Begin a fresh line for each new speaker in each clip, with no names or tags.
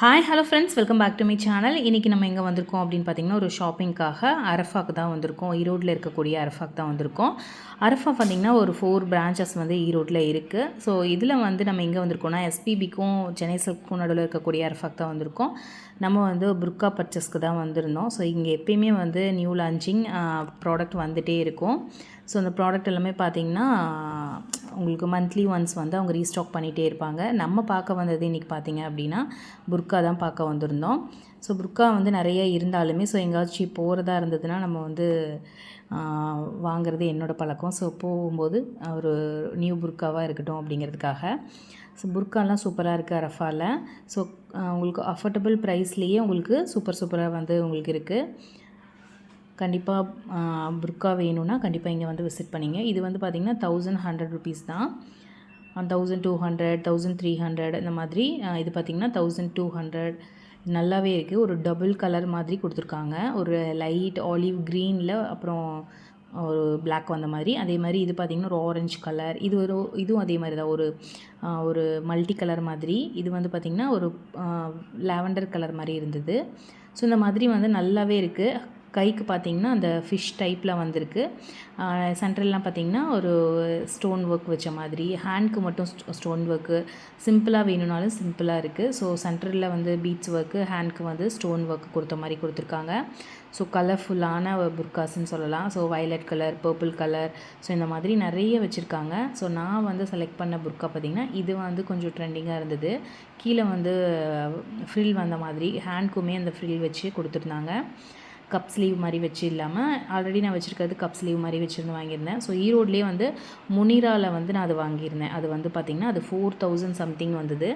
Hi hello friends, welcome back to my channel. இன்றைக்கி நம்ம எங்கே வந்திருக்கோம் அப்படின்னு பார்த்திங்கன்னா, ஒரு ஷாப்பிங்காக அரஃபாக்கு தான் வந்திருக்கோம். ஈரோட்டில் இருக்கக்கூடிய அரஃபாக்கு தான் வந்திருக்கோம். அரஃபா பார்த்திங்கன்னா ஒரு 4 பிரான்ச்சஸ் வந்து ஈரோட்டில் இருக்குது. ஸோ இதில் வந்து நம்ம எங்கே வந்திருக்கோம்னா, எஸ்பிபிக்கும் சென்னை சில்க்கும் நடுவில் இருக்கக்கூடிய அரஃபாக்கு தான் வந்திருக்கோம். நம்ம வந்து புர்கா பர்ச்சேஸ்க்கு தான் வந்திருந்தோம். ஸோ இங்கே எப்பயுமே வந்து நியூ லான்ச்சிங் ப்ராடக்ட் வந்துகிட்டே இருக்கும். ஸோ அந்த ப்ராடக்ட் எல்லாமே பார்த்திங்கன்னா உங்களுக்கு மந்த்லி ஒன்ஸ் வந்து அவங்க ரீஸ்டாக் பண்ணிகிட்டே இருப்பாங்க. நம்ம பார்க்க வந்தது இன்றைக்கி பார்த்திங்க அப்படின்னா புர்கா தான் பார்க்க வந்திருந்தோம். ஸோ புர்கா வந்து நிறைய இருந்தாலுமே ஸோ எங்கேயாச்சும் போகிறதா இருந்ததுன்னா நம்ம வந்து வாங்கிறது என்னோடய பழக்கம். ஸோ போகும்போது ஒரு நியூ புர்காவாக இருக்கட்டும் அப்படிங்கிறதுக்காக. ஸோ புர்காலாம் சூப்பராக இருக்குது அரஃபாவில். ஸோ உங்களுக்கு அஃபோர்டபுள் ப்ரைஸ்லேயே உங்களுக்கு சூப்பராக வந்து உங்களுக்கு இருக்குது. கண்டிப்பாக புர்கா வேணும்னா கண்டிப்பாக இங்கே வந்து விசிட் பண்ணிங்க. இது வந்து பார்த்திங்கன்னா 1100 ருபீஸ் தான். 1200 1300 இந்த மாதிரி. இது பார்த்திங்கன்னா 1200 நல்லாவே இருக்குது. ஒரு டபுள் கலர் மாதிரி கொடுத்துருக்காங்க. ஒரு லைட் ஆலிவ் க்ரீனில் அப்புறம் ஒரு பிளாக் வந்த மாதிரி. அதே மாதிரி இது பார்த்திங்கன்னா ஒரு ஆரஞ்சு கலர். இதுவும் அதே மாதிரி தான் ஒரு மல்டி கலர் மாதிரி. இது வந்து பார்த்திங்கன்னா ஒரு லாவெண்டர் கலர் மாதிரி இருந்தது. ஸோ இந்த மாதிரி வந்து நல்லாவே இருக்குது. கைக்கு பார்த்திங்கன்னா அந்த ஃபிஷ் டைப்பில் வந்திருக்கு. சென்ட்ரல்லாம் பார்த்திங்கன்னா ஒரு ஸ்டோன் ஒர்க் வச்ச மாதிரி. ஹேண்ட்க்கு மட்டும் ஸ்டோன் ஒர்க்கு. சிம்பிளாக வேணும்னாலும் சிம்பிளாக இருக்குது. ஸோ சென்டரில் வந்து பீட்ஸ் ஒர்க்கு, ஹேண்ட்க்கு வந்து ஸ்டோன் ஒர்க் கொடுத்த மாதிரி கொடுத்துருக்காங்க. ஸோ கலர்ஃபுல்லான புர்காஸ்ன்னு சொல்லலாம். So violet colour, purple colour, so இந்த மாதிரி நிறைய வச்சுருக்காங்க. ஸோ நான் வந்து செலக்ட் பண்ண புர்கா பார்த்திங்கன்னா இது வந்து கொஞ்சம் ட்ரெண்டிங்காக இருந்தது. கீழே வந்து ஃப்ரில் வந்த மாதிரி, ஹேண்ட்க்குமே அந்த ஃப்ரில் வச்சு கொடுத்துருந்தாங்க. கப் ஸ்லீவ் மாதிரி வச்சு இல்லாமல் ஆல்ரெடி நான் வச்சுருக்கிறது கப் ஸ்லீவ் மாதிரி வச்சுருந்து வாங்கியிருந்தேன். ஸோ ஈரோட்லேயே வந்து முனிராவில் வந்து நான் அது வாங்கியிருந்தேன். அது வந்து பார்த்திங்கன்னா அது 4000 சம்திங் வந்தது.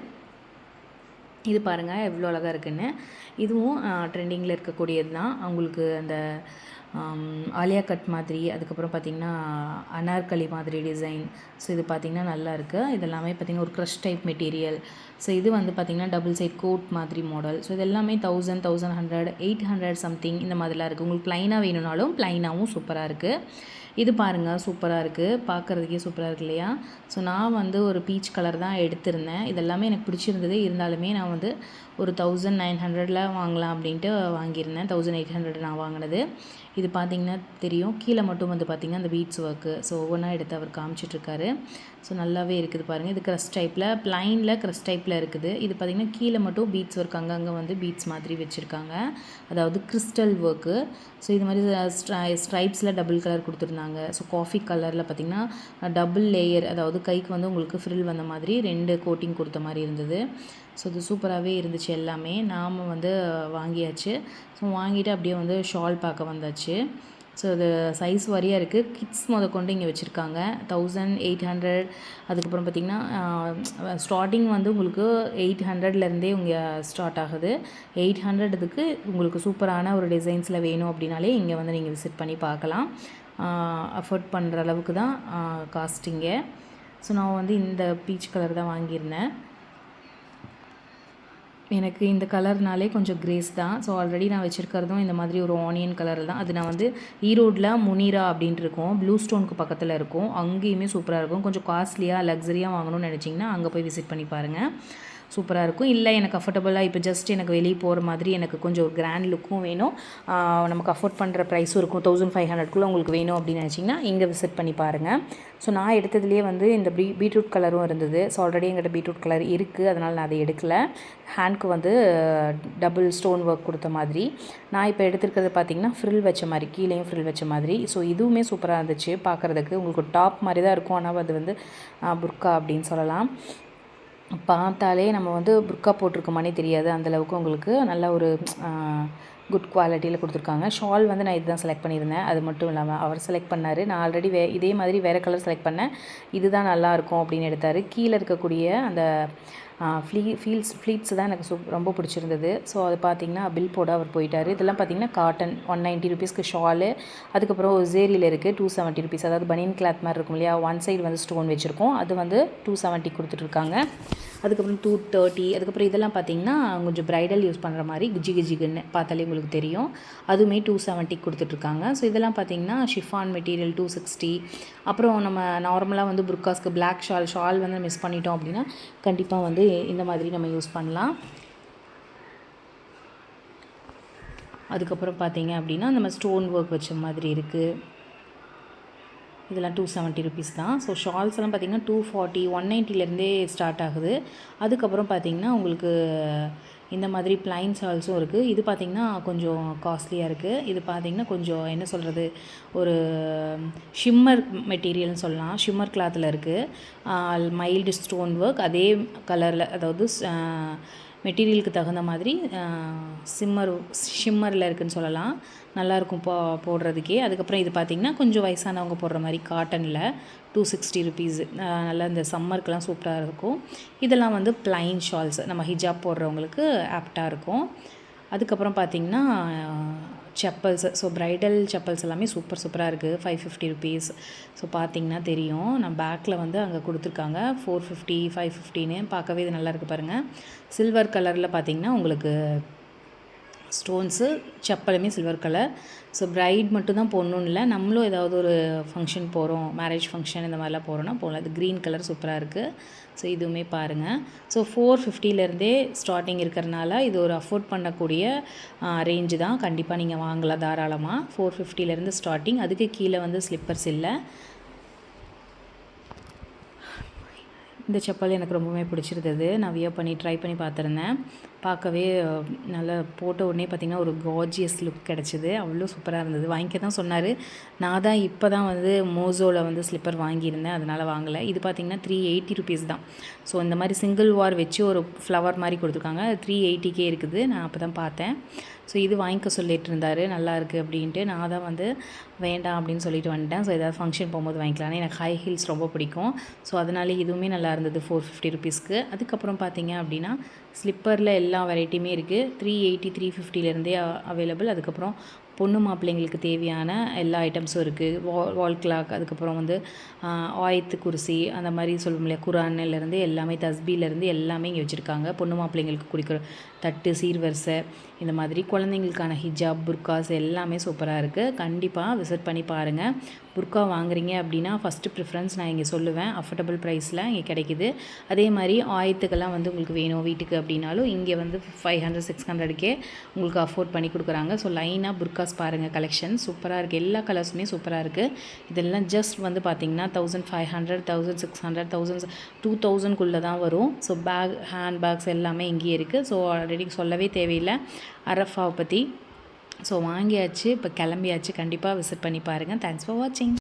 இது பாருங்கள் எவ்வளோ அழகாக இருக்குன்னு. இதுவும் ட்ரெண்டிங்கில் இருக்கக்கூடியது தான். அவங்களுக்கு அந்த ஆலியா கட் மாதிரி, அதுக்கப்புறம் பார்த்திங்கன்னா அனார்கலி மாதிரி டிசைன். ஸோ இது பார்த்திங்கன்னா நல்லா இருக்குது. இதெல்லாமே பார்த்திங்கன்னா ஒரு க்ரஷ் டைப் மெட்டீரியல். ஸோ இது வந்து பார்த்திங்கன்னா டபுள் சைட் கோட் மாதிரி மாடல். ஸோ இது எல்லாமே 1000 1100 800 சம்திங் இந்த மாதிரிலாம் இருக்குது. உங்களுக்கு ப்ளைனாக வேணும்னாலும் ப்ளைனாகவும் சூப்பராக இருக்குது. இது பாருங்கள் சூப்பராக இருக்குது. பார்க்குறதுக்கே சூப்பராக இருக்கு இல்லையா? ஸோ நான் வந்து ஒரு பீச் கலர் தான் எடுத்திருந்தேன். இதெல்லாமே எனக்கு பிடிச்சிருந்தது. இருந்தாலுமே நான் வந்து ஒரு 1900 வாங்கலாம் அப்படின்ட்டு வாங்கியிருந்தேன். 1800 நான் வாங்கினது. இது பார்த்திங்கன்னா தெரியும். கீழே மட்டும் வந்து பார்த்திங்கன்னா அந்த பீட்ஸ் ஒர்க்கு. ஸோ ஒவ்வொன்றா எடுத்து அவர் காமிச்சிட்ருக்காரு. ஸோ நல்லாவே இருக்குது பாருங்கள். இது க்ரஷ் டைப்பில், ப்ளைனில் க்ரஷ் டைப்பில் இருக்குது. இது பார்த்திங்கன்னா கீழே மட்டும் பீட்ஸ் ஒர்க் அங்கங்கே வந்து பீட்ஸ் மாதிரி வச்சுருக்காங்க. அதாவது கிறிஸ்டல் ஒர்க்கு. ஸோ இது மாதிரி ஸ்ட்ரைப்ஸில் டபுள் கலர் கொடுத்துருந்தாங்க. ஸோ காஃபி கலரில் பார்த்திங்கன்னா டபுள் லேயர், அதாவது கைக்கு வந்து உங்களுக்கு ஃப்ரில் வந்த மாதிரி 2 கோட்டிங் கொடுத்த மாதிரி இருந்தது. ஸோ இது சூப்பராகவே இருந்துச்சு எல்லாமே. நாம் வந்து வாங்கியாச்சு. ஸோ வாங்கிட்டு அப்படியே வந்து ஷால் பார்க்க வந்தாச்சு. ஸோ இது சைஸ் வாரியாக இருக்குது. கிட்ஸ் கொண்டு இங்கே வச்சுருக்காங்க. 1800. அதுக்கப்புறம் பார்த்திங்கன்னா ஸ்டார்டிங் வந்து உங்களுக்கு 800லேருந்தே இங்கே ஸ்டார்ட் ஆகுது. 800க்கு உங்களுக்கு சூப்பரான ஒரு டிசைன்ஸில் வேணும் அப்படின்னாலே இங்கே வந்து நீங்கள் விசிட் பண்ணி பார்க்கலாம். அஃபோர்ட் பண்ணுற அளவுக்கு தான் காஸ்டிங்கே. ஸோ நான் வந்து இந்த பீச் கலர் தான் வாங்கியிருந்தேன். எனக்கு இந்த கலர்னாலே கொஞ்சம் கிரேஸ் தான். ஸோ ஆல்ரெடி நான் வச்சுருக்கிறதும் இந்த மாதிரி ஒரு ஆனியன் கலரில் தான். அது நான் வந்து ஈரோட்டில் முனிரா அப்படின்ட்டு இருக்கும், ப்ளூ ஸ்டோனுக்கு பக்கத்தில் இருக்கும். அங்கேயுமே சூப்பராக இருக்கும். கொஞ்சம் காஸ்ட்லியாக லக்ஸரியாக வாங்கணும்னு நினச்சிங்கன்னா அங்கே போய் விசிட் பண்ணி பாருங்கள். சூப்பராக இருக்கும். இல்லை எனக்கு அஃபோர்டபுளாக இப்போ ஜஸ்ட் எனக்கு வெளியே போகிற மாதிரி எனக்கு கொஞ்சம் ஒரு கிராண்ட் லுக்கும் வேணும், நமக்கு அஃபோர்ட் பண்ணுற ப்ரைஸும் இருக்கும், 1500க்குள்ளே உங்களுக்கு வேணும் அப்படின்னு நினச்சிங்கன்னா இங்கே விசிட் பண்ணி பாருங்கள். ஸோ நான் எடுத்ததுலேயே வந்து இந்த பீட்ரூட் கலரும் இருந்தது. ஸோ ஆல்ரெடி எங்கிட்ட பீட்ரூட் கலர் இருக்குது, அதனால் நான் அதை எடுக்கலை. ஹேண்ட்க்கு வந்து டபுள் ஸ்டோன் ஒர்க் கொடுத்த மாதிரி. நான் இப்போ எடுத்துருக்கிறது பார்த்திங்கன்னா ஃப்ரில் வச்ச மாதிரி, கீழேயும் ஃப்ரில் வச்ச மாதிரி. ஸோ இதுவுமே சூப்பராக இருந்துச்சு பார்க்குறதுக்கு. உங்களுக்கு டாப் மாதிரி தான் இருக்கும், ஆனால் அது வந்து புர்கா அப்படின்னு சொல்லலாம். பார்த்தாலே நம்ம வந்து புர்கா போட்டிருக்கோமானே தெரியாது, அந்தளவுக்கு உங்களுக்கு நல்ல ஒரு குட் குவாலிட்டியில் கொடுத்துருக்காங்க. ஷால் வந்து நான் இதுதான் செலக்ட் பண்ணியிருந்தேன். அது மட்டும் இல்லாமல் அவர் செலக்ட் பண்ணார். நான் ஆல்ரெடி இதே மாதிரி வேறு கலர் செலக்ட் பண்ணேன். இதுதான் நல்லாயிருக்கும் அப்படின்னு எடுத்தார். கீழே இருக்கக்கூடிய அந்த ஃப்ளீட்ஸ் தான் எனக்கு ரொம்ப பிடிச்சிருந்தது. ஸோ அது பார்த்திங்கன்னா பில் போட அவர் போயிட்டார். இதெல்லாம் பார்த்திங்கன்னா காட்டன் 190 ருபீஸ்க்கு ஷாலு. அதுக்கப்புறம் ஜேரியில் இருக்குது 270 ருபீஸ். அதாவது பனியன் கிளாத் மாதிரி இருக்கும் இல்லையா, ஒன் சைடு வந்து ஸ்டோன் வச்சுருக்கோம், அது வந்து 270 கொடுத்துட்ருக்காங்க. அதுக்கப்புறம் 230. அதுக்கப்புறம் இதெல்லாம் பார்த்திங்கன்னா கொஞ்சம் ப்ரைடல் யூஸ் பண்ணுற மாதிரி கிஜிகுன்னு பார்த்தாலே உங்களுக்கு தெரியும். அதுவுமே 270 கொடுத்துட்ருக்காங்க. ஸோ இதெல்லாம் பார்த்திங்கன்னா ஷிஃபான் மெட்டீரியல் 260. அப்புறம் நம்ம நார்மலாக வந்து புர்காஸ்க்கு பிளாக் ஷால் வந்து மிஸ் பண்ணிட்டோம் அப்படின்னா கண்டிப்பாக வந்து இந்த மாதிரி நம்ம யூஸ் பண்ணலாம். அதுக்கப்புறம் பார்த்தீங்க அப்படின்னா நம்ம ஸ்டோன் ஒர்க் வச்ச மாதிரி இருக்குது. இதெல்லாம் 270 ருபீஸ் தான். ஸோ ஷால்ஸ் எல்லாம் பார்த்திங்கன்னா 240 190லேருந்தே ஸ்டார்ட் ஆகுது. அதுக்கப்புறம் பார்த்திங்கன்னா உங்களுக்கு இந்த மாதிரி ப்ளைன் ஷால்ஸும் இருக்குது. இது பார்த்திங்கன்னா கொஞ்சம் காஸ்ட்லியாக இருக்குது. இது பார்த்திங்கன்னா கொஞ்சம் என்ன சொல்கிறது, ஒரு ஷிம்மர் மெட்டீரியல்னு சொல்லலாம். ஷிம்மர் கிளாத்தில் இருக்குது. மைல்டு ஸ்டோன் ஒர்க் அதே கலரில், அதாவது மெட்டீரியலுக்கு தகுந்த மாதிரி ஷிம்மரில் இருக்குதுன்னு சொல்லலாம். நல்லாயிருக்கும் போடுறதுக்கே. அதுக்கப்புறம் இது பார்த்திங்கன்னா கொஞ்சம் வயசானவங்க போடுற மாதிரி காட்டனில் 260 ருபீஸ். நல்லா இந்த சம்மருக்கெலாம் சூப்பராக இருக்கும். இதெல்லாம் வந்து ப்ளைன் ஷால்ஸ், நம்ம ஹிஜாப் போடுறவங்களுக்கு ஆப்டாக இருக்கும். அதுக்கப்புறம் பார்த்திங்கன்னா செப்பல்ஸ், ஸோ ப்ரைடல் செப்பல்ஸ் எல்லாமே சூப்பராக இருக்குது. 550 ருபீஸ். ஸோ பார்த்திங்கன்னா தெரியும், நான் பேக்கில் வந்து அங்கே கொடுத்துருக்காங்க 450 550ன்னு. பார்க்கவே இது நல்லா இருக்குது பாருங்கள். சில்வர் கலரில் பார்த்திங்கன்னா உங்களுக்கு ஸ்டோன்ஸு, செப்பலுமே சில்வர் கலர். ஸோ ப்ரைட் மட்டும்தான் போடணுன்னு இல்லை, நம்மளும் ஏதாவது ஒரு ஃபங்க்ஷன் போகிறோம், மேரேஜ் ஃபங்க்ஷன் இந்த மாதிரிலாம் போகிறோன்னா போகலாம். இது க்ரீன் கலர் சூப்பராக இருக்குது. ஸோ இதுவுமே பாருங்கள். ஸோ 450லேருந்தே ஸ்டார்டிங் இருக்கிறனால இது ஒரு அஃபோர்ட் பண்ணக்கூடிய ரேஞ்சு தான். கண்டிப்பாக நீங்கள் வாங்கலாம் தாராளமாக. 450லேருந்து ஸ்டார்டிங். அதுக்கு கீழே வந்து ஸ்லிப்பர்ஸ் இல்லை. இந்த செப்பல் எனக்கு ரொம்பவே பிடிச்சிருந்தது. நான் வியர் பண்ணி ட்ரை பண்ணி பார்த்துருந்தேன். பார்க்கவே நல்லா போட்ட உடனே பார்த்திங்கன்னா ஒரு கார்ஜியஸ் லுக் கிடச்சிது. அவ்வளோ சூப்பராக இருந்தது. வாங்கிக்க தான் சொன்னார். நான் தான் இப்போ தான் வந்து மோசோவில் வந்து ஸ்லிப்பர் வாங்கியிருந்தேன், அதனால் வாங்கலை. இது பார்த்திங்கன்னா 380 ருபீஸ் தான். ஸோ இந்த மாதிரி சிங்கிள் வார் வச்சு ஒரு ஃப்ளவர் மாதிரி கொடுத்துருக்காங்க. 380கே இருக்குது. நான் அப்போ தான் பார்த்தேன். ஸோ இது வாங்கிக்க சொல்லிட்டு இருந்தார், நல்லா இருக்குது அப்படின்ட்டு. நான் தான் வந்து வேண்டாம் அப்படின்னு சொல்லிட்டு வந்துட்டேன். ஸோ ஏதாவது ஃபங்க்ஷன் போகும்போது வாங்கிக்கலான்னு. எனக்கு ஹை ஹீல்ஸ் ரொம்ப பிடிக்கும். ஸோ அதனால இதுவுமே நல்லா இருந்தது 450 ருபீஸ்க்கு. அதுக்கப்புறம் பார்த்தீங்க அப்படின்னா ஸ்லிப்பரில் எல்லா வெரைட்டியுமே இருக்குது. 380 350லேருந்தே அவைலபிள். அதுக்கப்புறம் பொண்ணு மாப்பிள்ளைங்களுக்கு தேவையான எல்லா ஐட்டம்ஸும் இருக்குது. வால் கிளாக், அதுக்கப்புறம் வந்து ஆயத்து குர்சி, அந்த மாதிரி சொல்லும் இல்லையா, குரான்லேருந்து எல்லாமே, தஸ்பீலேருந்து எல்லாமே இங்கே வச்சுருக்காங்க. பொண்ணு மாப்பிள்ளைங்களுக்கு குடிக்கிற தட்டு, சீர்வரிசை, இந்த மாதிரி குழந்தைங்களுக்கான ஹிஜாப், புர்காஸ் எல்லாமே சூப்பராக இருக்குது. கண்டிப்பாக விசிட் பண்ணி பாருங்கள். புர்கா வாங்குறீங்க அப்படின்னா ஃபஸ்ட்டு ப்ரிஃபரன்ஸ் நான் இங்கே சொல்லுவேன். அஃபோர்டபுள் ப்ரைஸில் இங்கே கிடைக்கிது. அதே மாதிரி ஆயத்துக்கெல்லாம் வந்து உங்களுக்கு வேணும் வீட்டுக்கு அப்படின்னாலும் இங்கே வந்து 500 600க்கே உங்களுக்கு அஃபோர்ட் பண்ணி கொடுக்குறாங்க. ஸோ லைனாக புர்காஸ் பாருங்கள், கலெக்ஷன் சூப்பராக இருக்குது. எல்லா கலர்ஸுமே சூப்பராக இருக்குது. இதெல்லாம் ஜஸ்ட் வந்து பார்த்திங்கன்னா 1500 1600 1000 2000க்குள்ளே தான் வரும். ஸோ ஹேண்ட் பேக்ஸ் எல்லாமே இங்கேயே இருக்குது. ஸோ ஆல்ரெடி சொல்லவே தேவையில்லை அரஃபாவை பற்றி. ஸோ வாங்கியாச்சு, இப்போ கிளம்பியாச்சு. கண்டிப்பாக விசிட் பண்ணி பாருங்கள். தேங்க்ஸ் ஃபார் வாட்சிங்.